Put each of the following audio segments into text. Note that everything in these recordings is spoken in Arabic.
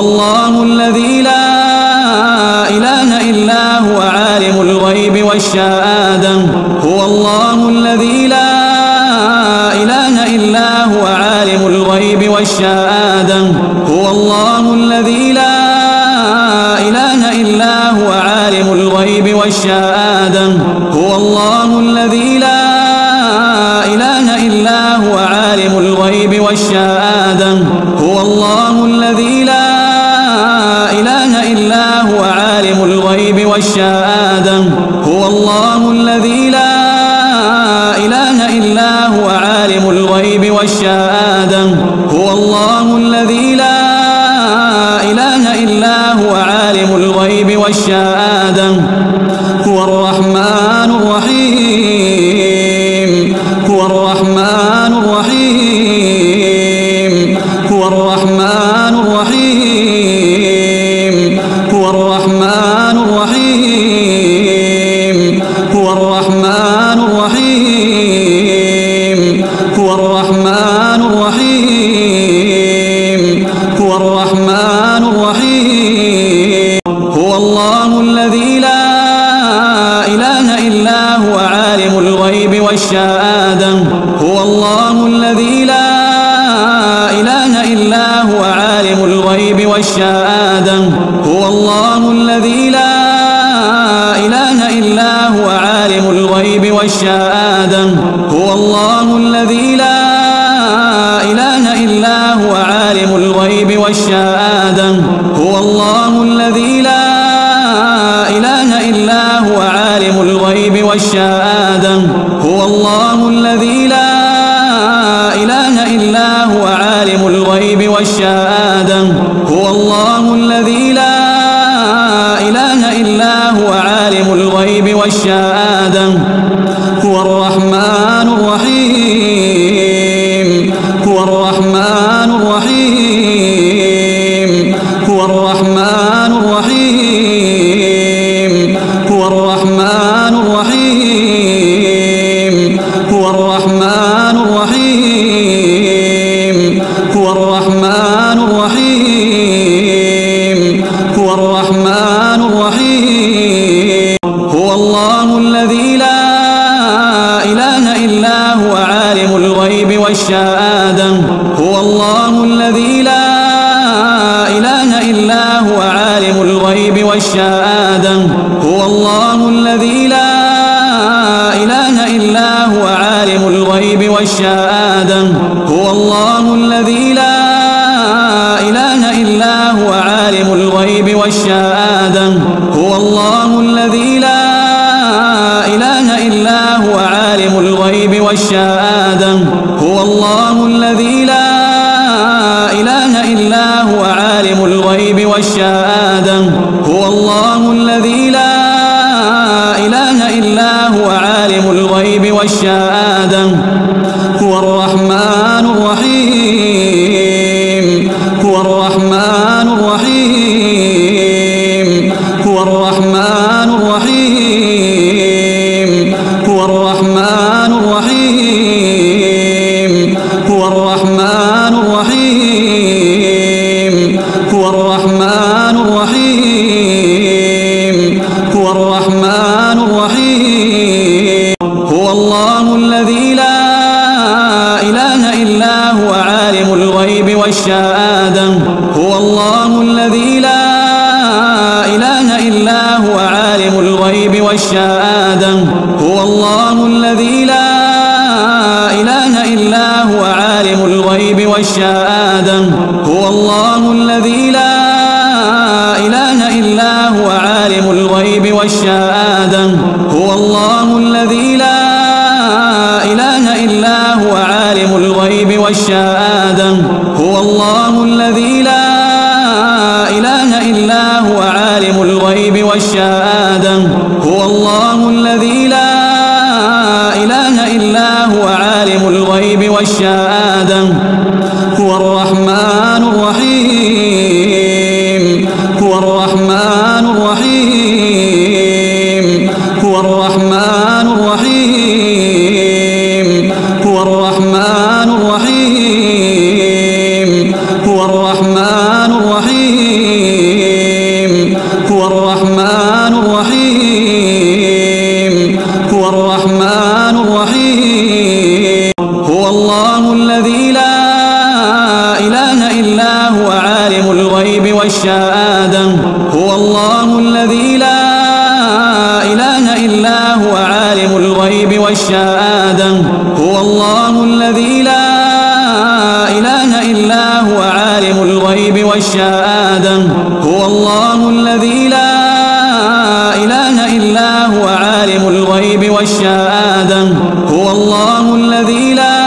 الله الذي لا إله إلا هو عالم الغيب والشهادة هو الله الذي لا إله إلا هو عالم الغيب والشهادة هو الله الذي لا إله إلا هو عالم الغيب والشهادة هو الله الذي لا إله إلا هو عالم الغيب والشهادة هو الله الذي لا إله إلا هو عالم الغيب والشهادة هو الله الذي لا إله إلا هو عالم الغيب والشهادة هو الله الذي لا إله إلا هو عالم الغيب والشهادة هو الرحمن الرحيم هو الرحمن الرحيم هو الرحمن الرحيم هو الرحمن الرحيم هو الرحمن الرحيم هو الرحمن الرحيم هو الرحمن الرحيم هو الله الذي لا إله إلا هو عالم الغيب والشهادة هو الله الذي لا إله إلا هو عالم الغيب والشهادة هو الله الذي لا إله إلا هو عالم الغيب والشهادة هو الله الذي لا إله إلا هو عالم الغيب والشهادة هو الله الذي لا إله إلا هو عالم الغيب والشهادة هو الله الذي لا إله إلا هو عالم الغيب والشهادة هو الله الذي لا إله إلا هو عالم الغيب والشهادة هو الرحمن الرحيم هو الرحمن الرحيم هو الرحمن الرحيم هو الرحمن الرحيم هو الرحمن الرحيم هو الرحمن الرحيم هو الرحمن الرحيم هو الله الذي لا إله إلا هو عالم الغيب والشهادة هو الله الذي لا إله إلا هو عالم الغيب والشهادة هو الله الذي لا إله إلا هو عالم الغيب والشهادة هو الله الذي لا إله إلا هو عالم الغيب والشهادة هو الله الذي لا إله إلا هو عالم الغيب والشهادة هو الله الذي لا إله إلا هو عالم الغيب والشهادة هو الله الذي لا إله إلا هو عالم الغيب والشهادة هو الرحمن الرحيم هو الرحمن الرحيم هو الرحمن الرحيم هو الرحمن الرحيم هو الرحمن الرحيم هو الرحمن الرحيم هو الرحمن الرحيم هو الله الذي لا إله إلا هو عالم الغيب والشهادة هو الله الذي لا إله إلا هو عالم الغيب والشهادة هو الله الذي لا إله إلا هو عالم الغيب والشهادة هو الله الذي لا إله إلا هو عالم الغيب والشهادة هو الله الذي لا إله إلا هو عالم الغيب والشهادة هو الله الذي لا إله إلا هو عالم الغيب والشهادة هو الله الذي لا إله إلا هو عالم الغيب والشهادة هو الرحمن الرحيم هو الرحمن الرحيم هو الرحمن الرحيم هو الرحمن الرحيم هو الرحمن الرحيم عالم الغيب والشهادة هو الله الذي لا إله إلا هو عالم الغيب والشهادة هو الله الذي لا إله إلا هو عالم الغيب والشهادة هو الله الذي لا إله إلا هو عالم الغيب والشهادة هو الله الذي لا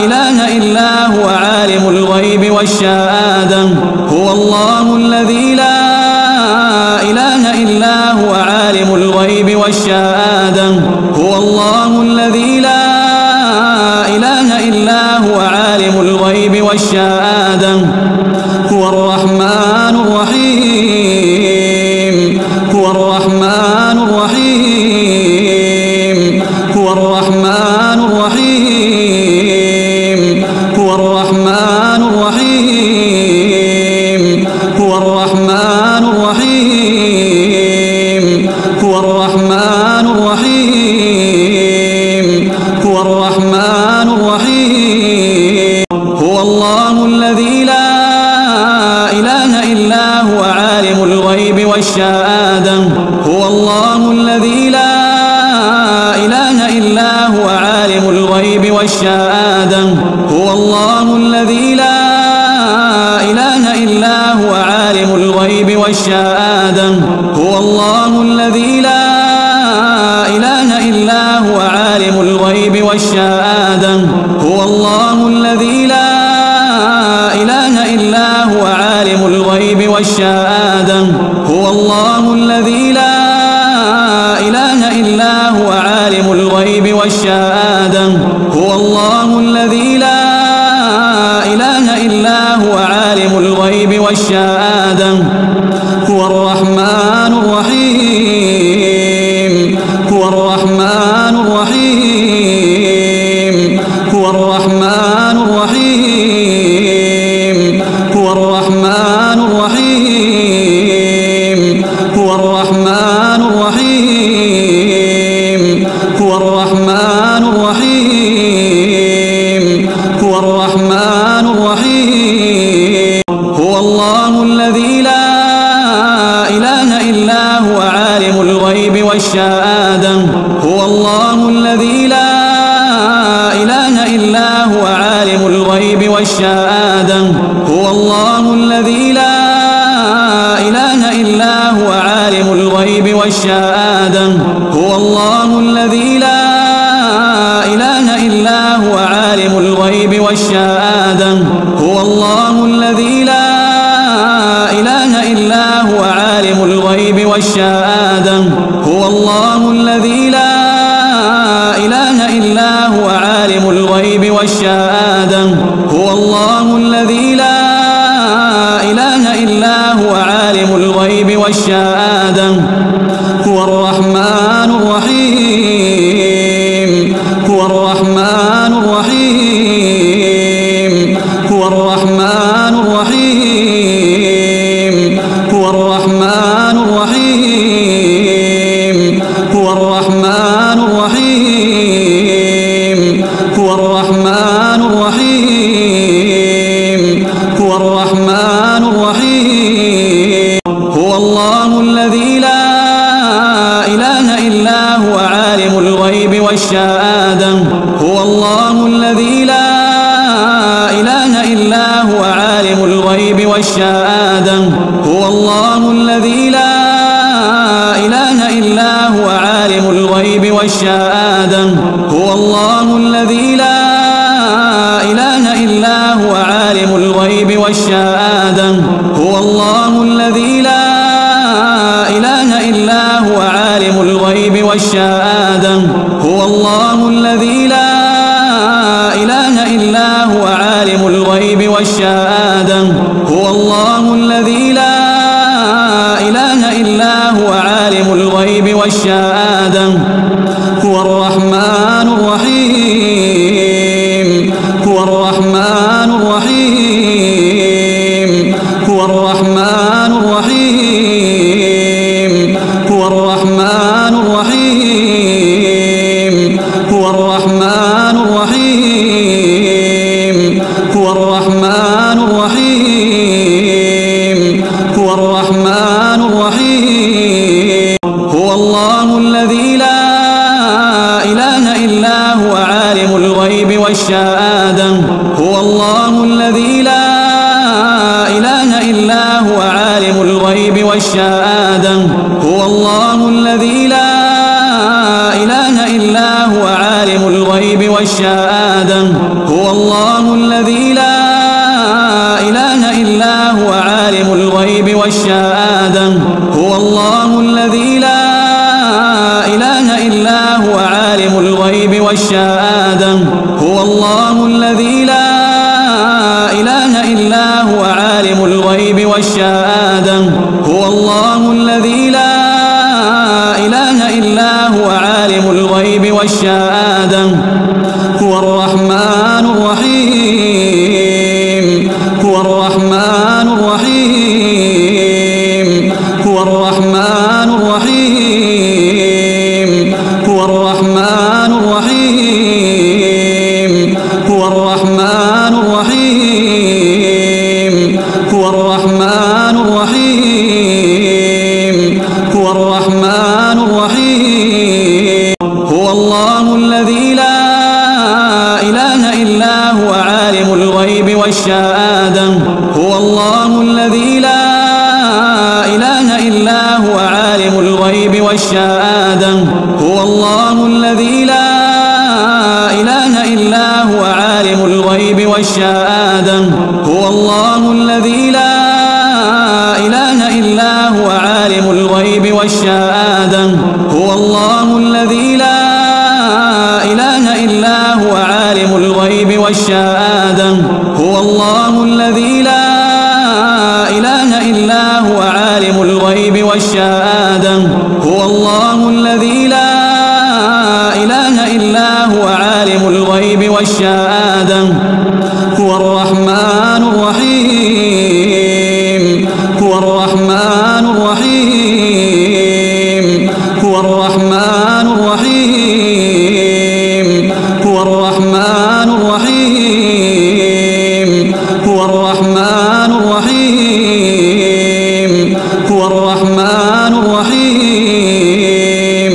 إله إلا هو عالم الغيب والشهادة هو الله الذي لا إله إلا هو عالم الغيب والشهادة هو الله الذي لا إله إلا هو عالم الغيب والشهادة هو الرحمن الرحيم هو الرحمن الرحيم هو الرحمن الرحيم هو الرحمن الرحيم هو الرحمن الرحيم هو الرحمن الرحيم هو الرحمن الرحيم هو الله الذي لا إله إلا هو عالم الغيب والشهادة هو الله الذي لا إله إلا هو عالم الغيب والشهادة هو الله الذي لا إله إلا هو عالم الغيب والشهادة هو الله الذي لا إله إلا هو عالم الغيب والشهادة هو الله الذي لا إله إلا هو عالم الغيب والشهادة هو الله الذي لا إله إلا هو عالم الغيب والشهادة هو الله الذي لا إله إلا هو عالم الغيب والشهادة هو الرحمن الرحيم هو الرحمن الرحيم هو الرحمن الرحيم هو الرحمن الرحيم هو الرحمن الرحيم هو الرحمن الرحيم هو الرحمن الرحيم هو الله الذي لا إله إلا هو عالم الغيب والشهادة هو الله الذي لا إله إلا هو عالم الغيب والشهادة هو الله الذي لا إله إلا هو عالم الغيب والشهادة هو الله الذي لا إله إلا هو عالم الغيب والشهادة هو الله الذي لا إله إلا هو عالم الغيب والشهادة هو الله الذي لا إله إلا هو عالم الغيب والشهادة هو الله الذي لا إله إلا هو عالم الغيب والشهادة هو الرحمن الرحيم هو الرحمن الرحيم هو الرحمن الرحيم هو الرحمن الرحيم هو الرحمن الرحيم هو الرحمن الرحيم هو الرحمن الرحيم هو الله الذي لا إله إلا هو عالم الغيب والشهادة هو الله الذي لا إله إلا هو عالم الغيب والشهادة هو الله الذي لا إله إلا هو عالم الغيب والشهادة هو الله الذي لا إله إلا هو عالم الغيب والشهادة هو الله الذي لا إله إلا هو عالم الغيب والشهادة هو الله الذي لا إله إلا هو عالم الغيب والشهادة هو الله الذي لا إله إلا هو عالم الغيب والشهادة هو الرحمن الرحيم هو الرحمن الرحيم هو الرحمن الرحيم هو الرحمن الرحيم هو الرحمن الرحيم هو الرحمن الرحيم هو الرحمن الرحيم هو الله الذي لا إله إلا هو عالم الغيب والشهادة هو الله الذي لا إله إلا هو عالم الغيب والشهادة هو الله الذي لا إله إلا هو عالم الغيب والشهادة هو الله الذي لا إله إلا هو عالم الغيب والشهادة هو الله الذي لا إله إلا هو عالم الغيب والشهادة هو الله الذي لا إله إلا هو عالم الغيب والشهادة هو الله الذي لا إله إلا هو عالم الغيب والشهادة هو الرحمن الرحيم هو الرحمن الرحيم هو الرحمن الرحيم هو الرحمن الرحيم هو الرحمن الرحيم هو الرحمن الرحيم هو الرحمن الرحيم هو الله الذي لا إله إلا هو عالم الغيب والشهادة هو الله الذي لا إله إلا هو عالم الغيب والشهادة هو الله الذي لا إله إلا هو عالم الغيب والشهادة هو الله الذي لا إله إلا هو عالم الغيب والشهادة هو الله الذي لا إله إلا هو عالم الغيب والشهادة هو الله الذي لا إله إلا هو عالم الغيب والشهادة هو الله الذي لا إله إلا هو عالم الغيب والشهادة هو الرحمن الرحيم هو الرحمن الرحيم هو الرحمن الرحيم هو الرحمن الرحيم هو الرحمن الرحيم هو الرحمن الرحيم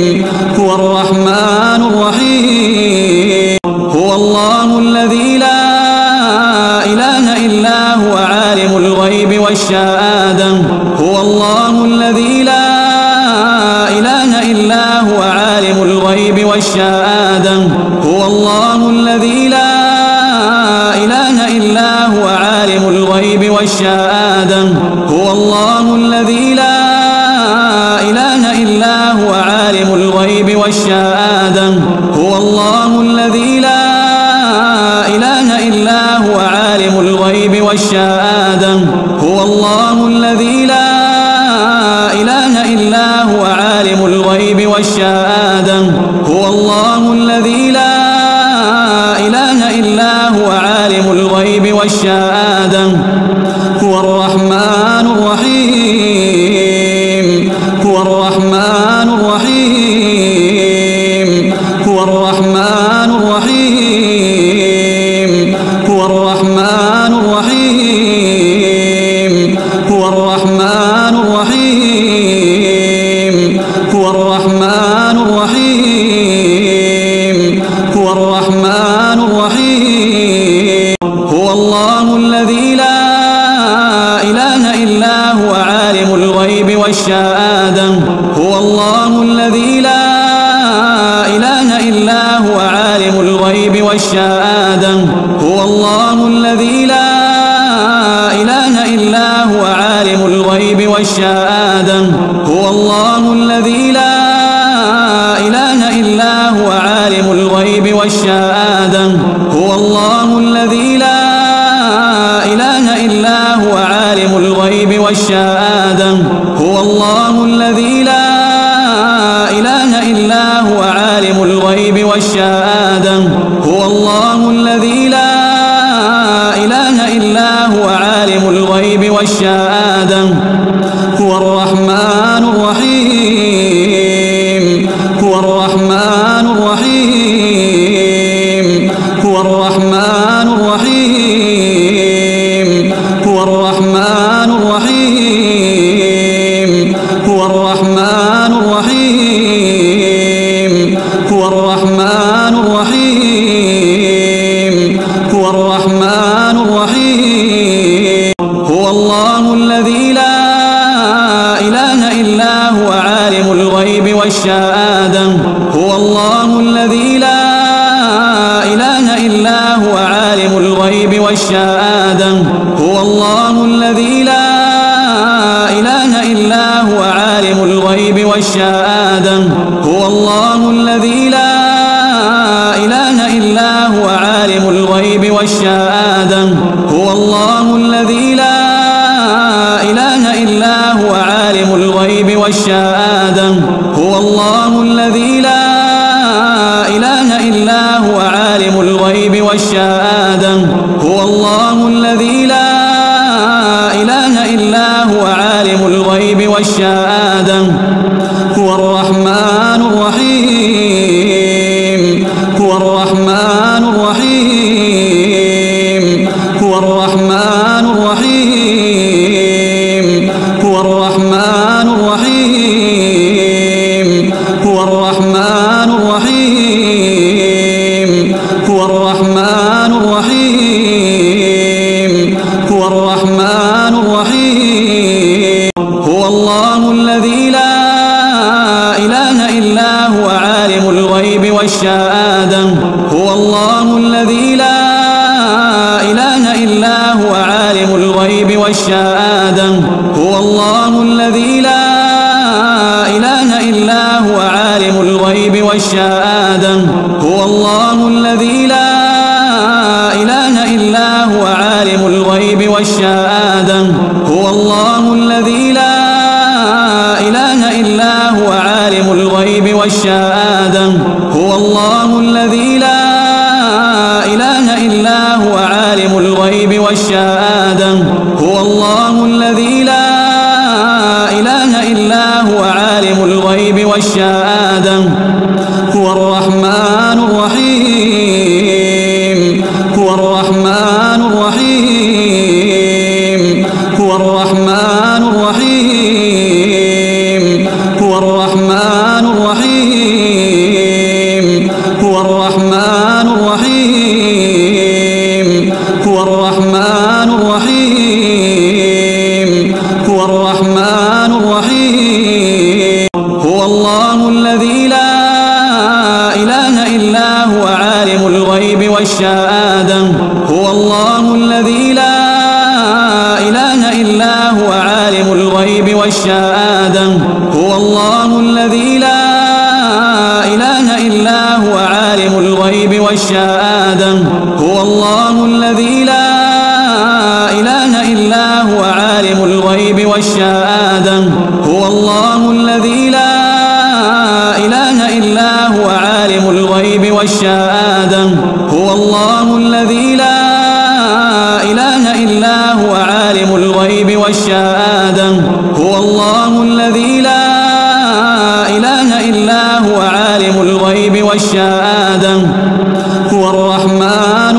هو الرحمن الرحيم هو الله الذي لا إله إلا هو عالم الغيب والشهادة هو الله الذي لا إله إلا هو عالم الغيب والشهادة هو الله الذي لا إله إلا هو عالم الغيب والشهادة هو الله الذي لا إله إلا هو عالم الغيب والشهادة هو الله الذي لا إله إلا هو عالم الغيب والشهادة هو الله الذي لا إله إلا هو عالم الغيب والشهادة هو الله الذي لا إله إلا هو عالم الغيب والشهادة هو الرحمن الرحيم هو الرحمن الرحيم هو الرحمن الرحيم هو الرحمن الرحيم هو الرحمن الرحيم هو الرحمن الرحيم هو الرحمن الرحيم هو الله الذي لا إله إلا هو عالم الغيب والشهادة هو الله الذي لا إله إلا هو عالم الغيب والشهادة هو الله الذي لا إله إلا هو عالم الغيب والشهادة هو الله الذي لا إله إلا هو عالم الغيب والشهادة هو الله الذي لا إله إلا هو عالم الغيب والشهادة هو الله الذي لا إله إلا هو عالم الغيب والشهادة هو الله الذي لا إله إلا هو عالم الغيب والشهادة هو الرحمن الرحيم هو الرحمن الرحيم هو الرحمن الرحيم هو الرحمن الرحمن الرحيم هو الرحمن الرحيم هو الرحمن الرحيم هو الرحمن الرحيم هو الله الذي لا إله إلا هو عالم الغيب والشهادة هو الله الذي لا إله إلا هو عالم الغيب والشهادة هو الله الذي لا إله إلا هو عالم الغيب والشهادة هو الله الذي لا إله إلا هو عالم الغيب والشهادة هو الله الذي لا إله إلا هو عالم الغيب والشهادة هو الله الذي لا إله إلا هو عالم الغيب والشهادة هو الله الذي لا إله إلا هو عالم الغيب والشهادة هو الرحمن الرحيم هو الرحمن الرحيم هو الرحمن الرحيم هو الرحمن الرحيم هو الرحمن الرحيم هو الرحمن الرحيم هو الرحمن الرحيم هو الله الذي لا إله إلا هو عالم الغيب والشهادة هو الله الذي لا إله إلا هو عالم الغيب والشهادة هو الله الذي لا إله إلا هو عالم الغيب والشهادة هو الله الذي لا إله إلا هو عالم الغيب والشهادة هو الله الذي لا إله إلا هو عالم الغيب والشهادة هو الله الذي لا إله إلا هو عالم الغيب والشهادة هو الله الذي لا إله إلا هو عالم الغيب والشهادة هو الرحمن الرحيم هو الرحمن الرحيم هو الرحمن الرحيم هو الرحمن الرحيم هو الرحمن الرحيم هو الرحمن الرحيم هو الرحمن الرحيم هو الله الذي لا إله إلا هو عالم الغيب والشهادة هو الله الذي لا إله إلا هو عالم الغيب والشهادة هو الله الذي لا إله إلا هو عالم الغيب والشهادة هو الله الذي لا إله إلا هو عالم الغيب والشهادة هو الله الذي لا إله إلا هو عالم الغيب والشهادة هو الله الذي لا إله إلا هو عالم الغيب والشهادة هو الله الذي لا إله إلا هو عالم الغيب والشهادة هو الرحمن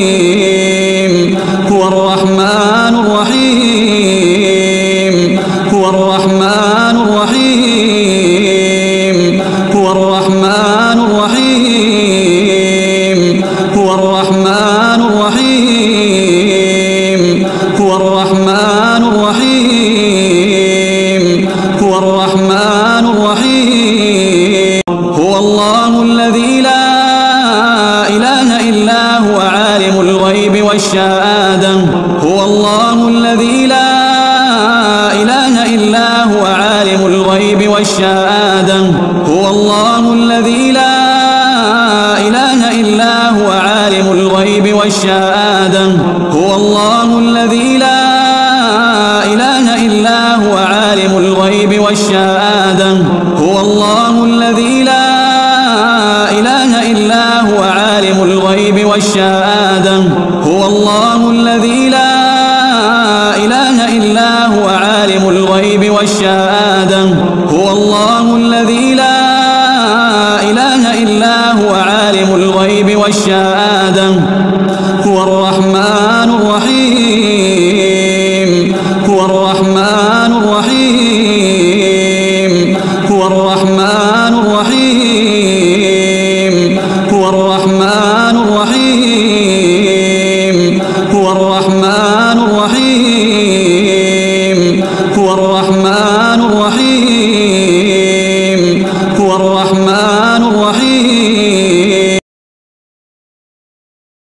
الرحيم هو الرحمن الرحيم هو الرحمن الرحيم هو الرحمن الرحيم هو الرحمن الرحيم هو الرحمن الرحيم هو الرحمن الرحيم هو الله الذي لا إله إلا هو عالم الغيب والشهادة هو الله الذي لا إله إلا هو عالم الغيب والشهادة هو الله الذي لا إله إلا هو عالم الغيب والشهادة هو الله الذي لا إله إلا هو عالم الغيب والشهادة هو الله الذي لا إله إلا هو عالم الغيب والشهادة هو الله الذي لا إله إلا هو عالم الغيب والشهادة هو الله الذي لا إله إلا هو عالم الغيب والشهادة هو الرحمن الرحيم الرحمن الرحيم